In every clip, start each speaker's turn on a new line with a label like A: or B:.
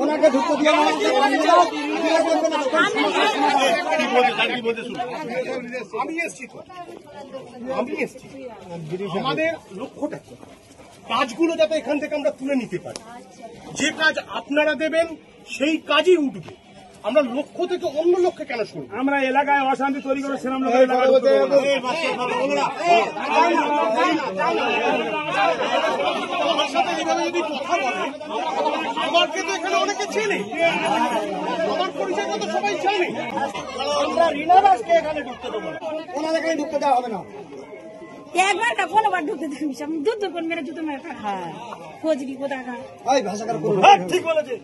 A: ওনাকে ঢুকতে দিয়ে
B: আমি এসছি আমাদের লক্ষ্যটা কি কাজগুলো যাতে এখান থেকে আমরা তুলে নিতে পারি যে কাজ আপনারা দেবেন সেই কাজই উঠবে আমরা লক্ষ্য থেকে অন্য লক্ষ্যে কেন শুনবো
C: আমরা এলাকায় অশান্তি তৈরি করেছিলাম
B: আমার সাথে এভাবে যদি কথা বলে আমাকে তো এখানে অনেকে চেনে আমার পরিচয় তো সবাই জানে
A: আমরা রিনা দাসকে এখানে ঢুকতে দেবো না ওনাদের এখানে ঢুকতে দেওয়া হবে না
D: একবার না কোনোবার ঢুকতে দিচ্ছি আমি দূর দূর করে মেরে জুতো মেরে হ্যাঁ খোঁজবি কোথা খা
A: ওই ভাষাকার করুন
B: ঠিক বলেছে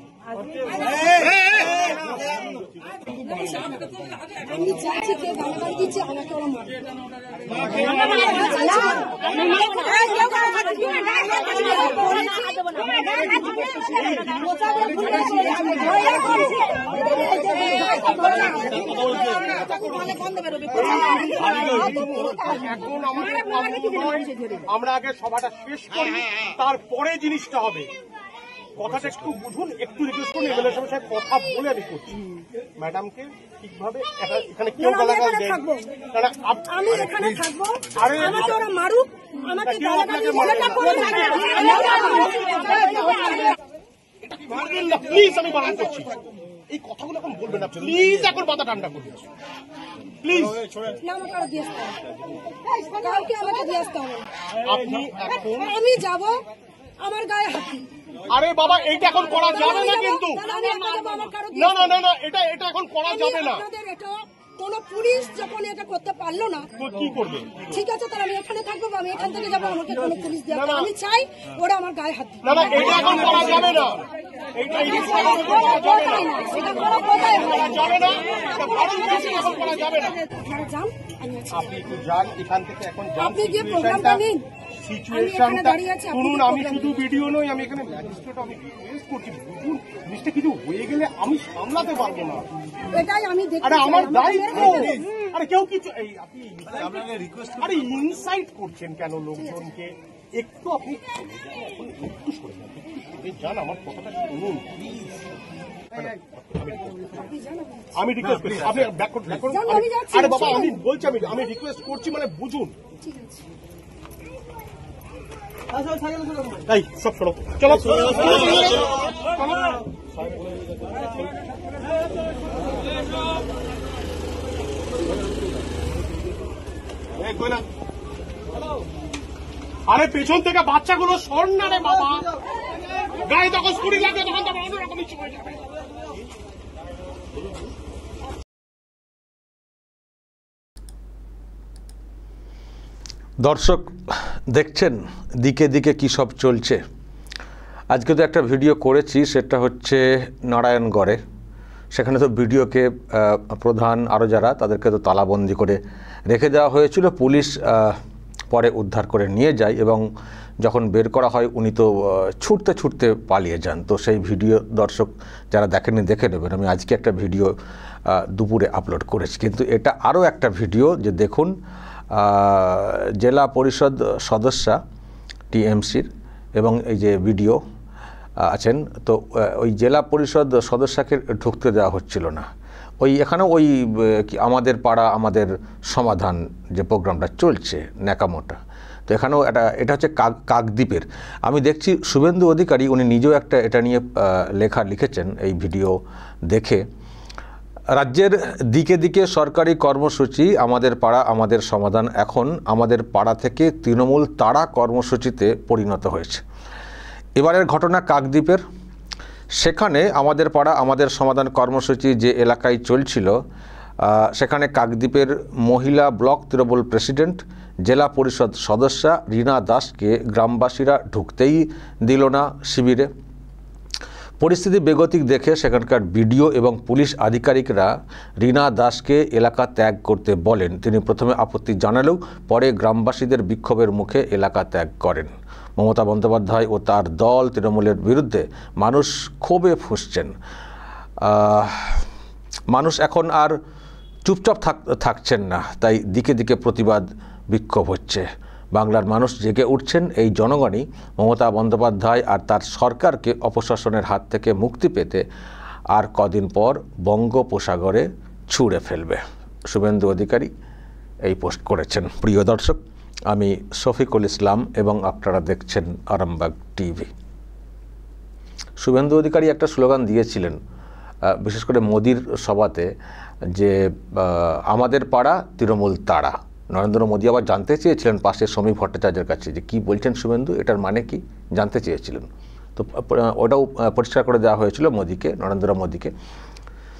D: আমি চাচ্ছি কে গালাগাল দিচ্ছে আমাকে ওরা মারবে
B: আমরা আগে সভাটা শেষ করি তারপরে জিনিসটা হবে কথাটা একটু বুঝুন একটু রিকোয়েস্ট করুন এমএলএ সাহেব কথা বলে আমি করছি ম্যাডামকে ঠিকভাবে এখানে কেউ গালাগাল দেয়
D: আমি এখানে থাকবো
B: আরে
D: আমাকে ওরা মারুক আমাকে
B: প্লিজ আমি বারণ করছি এই কথাগুলো এখন বলবেন না প্লিজ এখন মাথা ঠান্ডা করুন প্লিজ
D: কাউকে আমাকে দিয়ে আসতে হবে
B: আপনি এখন
D: আমি যাব আমার গায়ে হাতি
B: আরে বাবা এইটা এখন করা যাবে না কিন্তু না না না না এটা এটা এখন করা যাবে না
D: কোন পুলিশ যখন এটা করতে পারলো না
B: তো কি করবে
D: ঠিক আছে তাহলে আমি এখানে থাকবো আমি এখান থেকে যাবো আমাকে কোনো পুলিশ দেওয়া আমি চাই ওরা আমার গায়ে হাত
B: না না এটা এখন করা যাবে না এইটা
D: সেটা করা কোথায়
B: করা যাবে না এটা ভারত দেশে এখন করা যাবে না
D: যান
B: আপনি একটু যান এখান থেকে এখন যান
D: আপনি গিয়ে প্রোগ্রামটা নিন
B: সিচুয়েশনটা শুনুন আমি শুধু ভিডিও নই আমি এখানে ম্যাজিস্ট্রেট আমি রিকোয়েস্ট করছি বুঝুন জিনিসটা কিছু হয়ে গেলে আমি সামলাতে পারবো না
D: এটাই আমি দেখি
B: আরে আমার দায়িত্ব আরে কেউ কিছু এই আপনি আরে ইনসাইট করছেন কেন লোকজনকে একটু আপনি একটু সরে যান আমার কথাটা শুনুন প্লিজ আমি রিকোয়েস্ট করছি আপনি ব্যাক করুন আরে বাবা আমি বলছি আমি রিকোয়েস্ট করছি মানে বুঝুন এই সব শোনো চলো আরে পেছন থেকে বাচ্চাগুলো সর না রে বাবা গায়ে যখন স্কুটি লাগবে তখন তো অন্যরকম ইচ্ছে হয়ে যাবে
E: দর্শক দেখছেন দিকে দিকে কী সব চলছে আজকে তো একটা ভিডিও করেছি সেটা হচ্ছে নারায়ণগড়ে সেখানে তো ভিডিওকে প্রধান আরও যারা তাদেরকে তো তালাবন্দি করে রেখে দেওয়া হয়েছিল পুলিশ পরে উদ্ধার করে নিয়ে যায় এবং যখন বের করা হয় উনি তো ছুটতে ছুটতে পালিয়ে যান তো সেই ভিডিও দর্শক যারা দেখেননি দেখে নেবেন আমি আজকে একটা ভিডিও দুপুরে আপলোড করেছি কিন্তু এটা আরও একটা ভিডিও যে দেখুন জেলা পরিষদ সদস্যা টিএমসির এবং এই যে ভিডিও আছেন তো ওই জেলা পরিষদ সদস্যকে ঢুকতে দেওয়া হচ্ছিল না ওই এখানে ওই আমাদের পাড়া আমাদের সমাধান যে প্রোগ্রামটা চলছে ন্যাকামোটা তো এখানেও এটা হচ্ছে কাকদ্বীপের আমি দেখছি শুভেন্দু অধিকারী উনি নিজেও একটা এটা নিয়ে লেখা লিখেছেন এই ভিডিও দেখে রাজ্যের দিকে দিকে সরকারি কর্মসূচি আমাদের পাড়া আমাদের সমাধান এখন আমাদের পাড়া থেকে তৃণমূল তাড়া কর্মসূচিতে পরিণত হয়েছে এবারের ঘটনা কাকদ্বীপের সেখানে আমাদের পাড়া আমাদের সমাধান কর্মসূচি যে এলাকায় চলছিল সেখানে কাকদ্বীপের মহিলা ব্লক তৃণমূল প্রেসিডেন্ট জেলা পরিষদ সদস্যা রীনা দাসকে গ্রামবাসীরা ঢুকতেই দিল না শিবিরে পরিস্থিতি বেগতিক দেখে সেখানকার বিডিও এবং পুলিশ আধিকারিকরা রীনা দাসকে এলাকা ত্যাগ করতে বলেন তিনি প্রথমে আপত্তি জানালেও পরে গ্রামবাসীদের বিক্ষোভের মুখে এলাকা ত্যাগ করেন মমতা বন্দ্যোপাধ্যায় ও তার দল তৃণমূলের বিরুদ্ধে মানুষ ক্ষোভে ফুঁসছেন মানুষ এখন আর চুপচাপ থাকছেন না তাই দিকে দিকে প্রতিবাদ বিক্ষোভ হচ্ছে বাংলার মানুষ জেগে উঠছেন, এই জনগণই মমতা বন্দ্যোপাধ্যায় আর তার সরকারকে অপশাসনের হাত থেকে মুক্তি পেতে আর কদিন পর বঙ্গোপসাগরে ছুঁড়ে ফেলবে। শুভেন্দু অধিকারী এই পোস্ট করেছেন। প্রিয় দর্শক, আমি শফিকুল ইসলাম এবং আপনারা দেখছেন আরামবাগ টিভি। শুভেন্দু অধিকারী একটা স্লোগান দিয়েছিলেন, বিশেষ করে মোদির সভাতে, যে আমাদের পাড়া তৃণমূল তাড়া। নরেন্দ্র মোদী আবার জানতে চেয়েছিলেন পাশে সমীপ ভট্টাচার্যের কাছে যে কী বলছেন শুভেন্দু, এটার মানে কি জানতে চেয়েছিলেন। তো ওটাও পরিষ্কার করে দেওয়া হয়েছিল মোদীকে, নরেন্দ্র মোদীকে।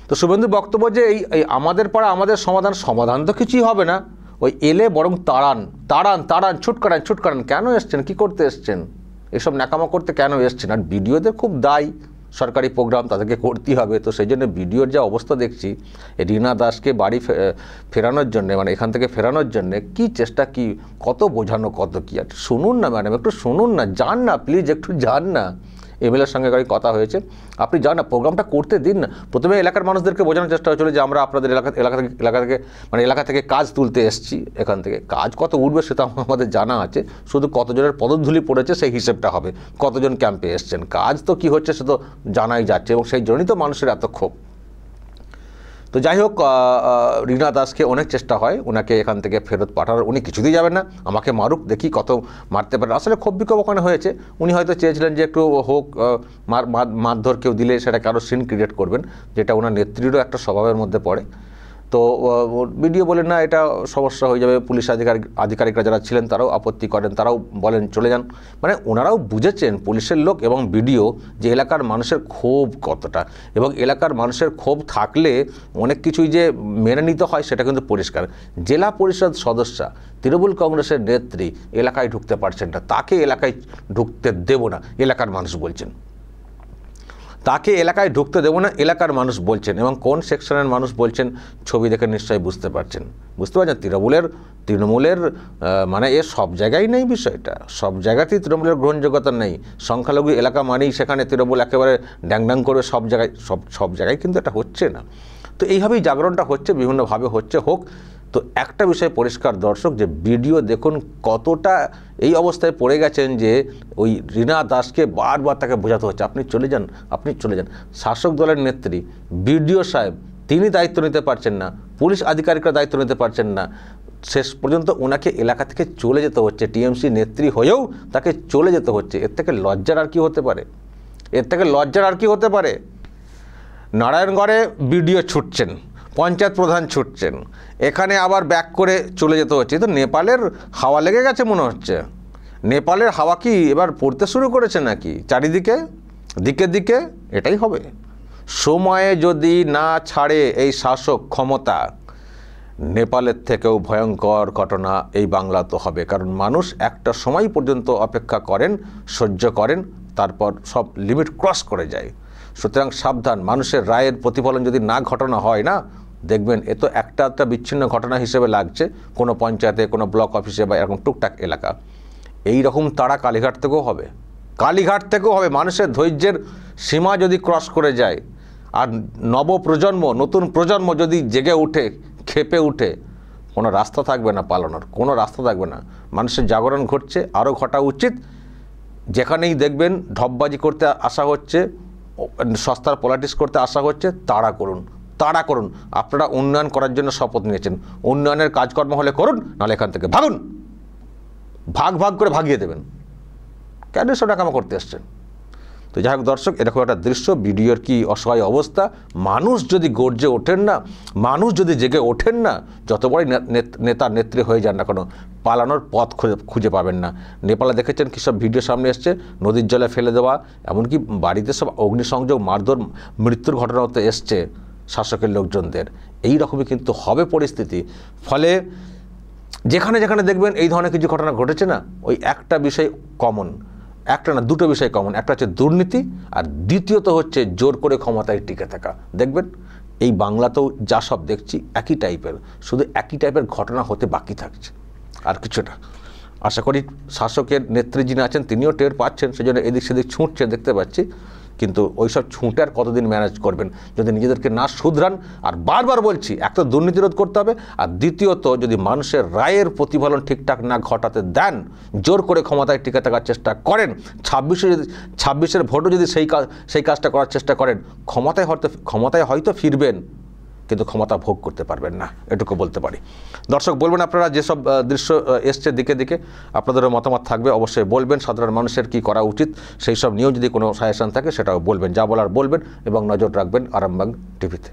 E: তো শুভেন্দুর বক্তব্য যে এই আমাদের পাড়া আমাদের সমাধান তো কিছুই হবে না, ওই এলে বরং তাড়ান ছুটকারান। কেন এসছেন, কি করতে এসছেন, এসব ন্যাকামো করতে কেন এসছেন? আর বিডিওদের খুব দায়, সরকারি প্রোগ্রাম তাদেরকে করতেই হবে। তো সেই জন্য বিডিওর যা অবস্থা দেখছি, রীনা দাসকে বাড়ি ফেরানোর জন্যে, মানে এখান থেকে ফেরানোর জন্যে কী চেষ্টা, কি কত বোঝানো, কত কী। আর শুনুন না ম্যাডাম, একটু শুনুন না, যান না প্লিজ, একটু যান না। এমএলএর সঙ্গে কথা হয়েছে, আপনি যান না, প্রোগ্রামটা করতে দিন না। প্রথমে এলাকার মানুষদেরকে বোঝানোর চেষ্টা হয়েছিল যে আমরা আপনাদের এলাকা থেকে কাজ তুলতে এসেছি, এখান থেকে কাজ কত উঠবে সেটা আমাদের জানা আছে, শুধু কতজনের পদধূলি পড়েছে সেই হিসেবটা হবে, কতজন ক্যাম্পে এসছেন, কাজ তো কী হচ্ছে সে তো জানাই যাচ্ছে, এবং সেই জন্যই তো মানুষের এত ক্ষোভ। তো যাই হোক, রীনা দাসকে অনেক চেষ্টা হয় ওনাকে এখান থেকে ফেরত পাঠানোর, উনি কিছুতেই যাবেন না, আমাকে মারুক, দেখি কত মারতে পারে। আসলে ক্ষোভ বিক্ষোভ ওখানে হয়েছে, উনি হয়তো চেয়েছিলেন যে একটু হোক, মারধর কেউ দিলে সেটা কারো সিন ক্রিয়েট করবেন, যেটা ওনার নেত্রীরও একটা স্বভাবের মধ্যে পড়ে। তো ভিডিও বলেন না, এটা সমস্যা হয়ে যাবে। পুলিশ আধিকারিকরা যারা ছিলেন তারাও আপত্তি করেন, তারাও বলেন চলে যান। মানে ওনারাও বুঝেছেন, পুলিশের লোক এবং ভিডিও, যে এলাকার মানুষের ক্ষোভ কতটা, এবং এলাকার মানুষের ক্ষোভ থাকলে অনেক কিছুই যে মেনে নিতে হয় সেটা কিন্তু পরিষ্কার। জেলা পরিষদ সদস্যা, তৃণমূল কংগ্রেসের নেত্রী এলাকায় ঢুকতে পারছেন না, তাকে এলাকায় ঢুকতে দেব না এলাকার মানুষ বলছেন, তাকে এলাকায় ঢুকতে দেবো না এলাকার মানুষ বলছেন। এবং কোন সেকশনের মানুষ বলছেন ছবি দেখে নিশ্চয়ই বুঝতে পারছেন। তৃণমূলের মানে এ সব জায়গায় নেই বিষয়টা, সব জায়গাতেই তৃণমূলের গ্রহণযোগ্যতা নেই। সংখ্যালঘু এলাকা মানেই সেখানে তৃণমূল একেবারে ড্যাং করবে সব জায়গায় কিন্তু এটা হচ্ছে না। তো এইভাবেই জাগরণটা হচ্ছে, বিভিন্নভাবে হচ্ছে, হোক। তো একটা বিষয় পরিষ্কার দর্শক, যে ভিডিও দেখুন কতটা এই অবস্থায় পড়ে গেছেন যে ওই রীনা দাসকে বারবার তাকে বোঝাতে হচ্ছে আপনি চলে যান। শাসক দলের নেত্রী বিডিও সাহেব তিনি দায়িত্ব নিতে পারছেন না, পুলিশ আধিকারিকরা দায়িত্ব নিতে পারছেন না, শেষ পর্যন্ত ওনাকে এলাকা থেকে চলে যেতে হচ্ছে। টিএমসি নেত্রী হয়েও তাকে চলে যেতে হচ্ছে। এর থেকে লজ্জার আর কি হতে পারে? নারায়ণগড়ে বিডিও ছুটছেন, পঞ্চায়েত প্রধান ছুটছেন, এখানে আবার ব্যাক করে চলে যেতে হচ্ছে। তো নেপালের হাওয়া লেগে গেছে মনে হচ্ছে। নেপালের হাওয়া কি এবার পড়তে শুরু করেছে নাকি চারিদিকে, দিকে? এটাই হবে। সময়ে যদি না ছাড়ে এই শাসক ক্ষমতা, নেপালের থেকেও ভয়ঙ্কর ঘটনা এই বাংলা তো হবে। কারণ মানুষ একটা সময় পর্যন্ত অপেক্ষা করেন, সহ্য করেন, তারপর সব লিমিট ক্রস করে যায়। সুতরাং সাবধান, মানুষের রায়ের প্রতিফলন যদি না ঘটনা হয় না, দেখবেন এ তো একটা বিচ্ছিন্ন ঘটনা হিসেবে লাগছে কোনো পঞ্চায়েতে, কোনো ব্লক অফিসে বা এরকম টুকটাক এলাকা। এই রকম তারা কালীঘাট থেকেও হবে। মানুষের ধৈর্যের সীমা যদি ক্রস করে যায়, আর নতুন প্রজন্ম যদি জেগে উঠে, খেপে উঠে, কোনো রাস্তা থাকবে না পালানোর, কোনো রাস্তা থাকবে না। মানুষের জাগরণ ঘটছে, আরও ঘটা উচিত। যেখানেই দেখবেন ঢপবাজি করতে আসা হচ্ছে, সস্তার পলিটিক্স করতে আসা হচ্ছে, তাড়া করুন। আপনারা উন্নয়ন করার জন্য শপথ নিয়েছেন, উন্নয়নের কাজকর্ম হলে করুন, নাহলে এখান থেকে ভাগুন। ভাগ করে ভাগিয়ে দেবেন। কেন সব টাকা করতে আসছেন? তো যাই হোক দর্শক, এরকম একটা দৃশ্য, ভিডিওর কি অসহায় অবস্থা। মানুষ যদি গর্জে ওঠেন না, মানুষ যদি জেগে ওঠেন না, যত বড়ই নেতা নেত্রী হয়ে যান না কেন, পালানোর পথ খুঁজে পাবেন না। নেপালে দেখেছেন কী সব ভিডিও সামনে এসছে, নদীর জলে ফেলে দেওয়া, এমনকি বাড়িতে সব অগ্নিসংযোগ, মারধর, মৃত্যুর ঘটনাও তো এসছে শাসকের লোকজনদের। এই রকমই কিন্তু হবে পরিস্থিতি। ফলে যেখানে দেখবেন এই ধরনের কিছু ঘটনা ঘটেছে না, ওই একটা বিষয় কমন, একটা না দুটো বিষয় কমন। একটা হচ্ছে দুর্নীতি, আর দ্বিতীয়ত হচ্ছে জোর করে ক্ষমতায় টিকে থাকা। দেখবেন এই বাংলাতেও যা সব দেখছি একই টাইপের, শুধু একই টাইপের ঘটনা হতে বাকি থাকছে, আর কিছুটা। আশা করি শাসকের নেত্রী যিনি আছেন তিনিও টের পাচ্ছেন, সেজন্য এদিক সেদিক ছুটছেন দেখতে পাচ্ছি। কিন্তু ওইসব ছুঁটে আর কতদিন ম্যানেজ করবেন যদি নিজেদেরকে না শুধরান। আর বারবার বলছি, এক তো দুর্নীতি রোধ করতে হবে, আর দ্বিতীয়ত যদি মানুষের রায়ের প্রতিফলন ঠিকঠাক না ঘটাতে দেন, জোর করে ক্ষমতায় টিকে থাকার চেষ্টা করেন, 26-এর ভোটও যদি সেই কাজটা করার চেষ্টা করেন, ক্ষমতায় হয়তো ফিরবেন, কিন্তু ক্ষমতা ভোগ করতে পারবেন না, এটুকু বলতে পারি। দর্শক বলবেন আপনারা যেসব দৃশ্য এসছে দিকে দিকে, আপনাদেরও মতামত থাকবে, অবশ্যই বলবেন সাধারণ মানুষের কি করা উচিত, সেই সব নিয়েও যদি কোনো সাজেশন থাকে সেটাও বলবেন, যা বলার বলবেন, এবং নজর রাখবেন আরামবাগ টিভিতে।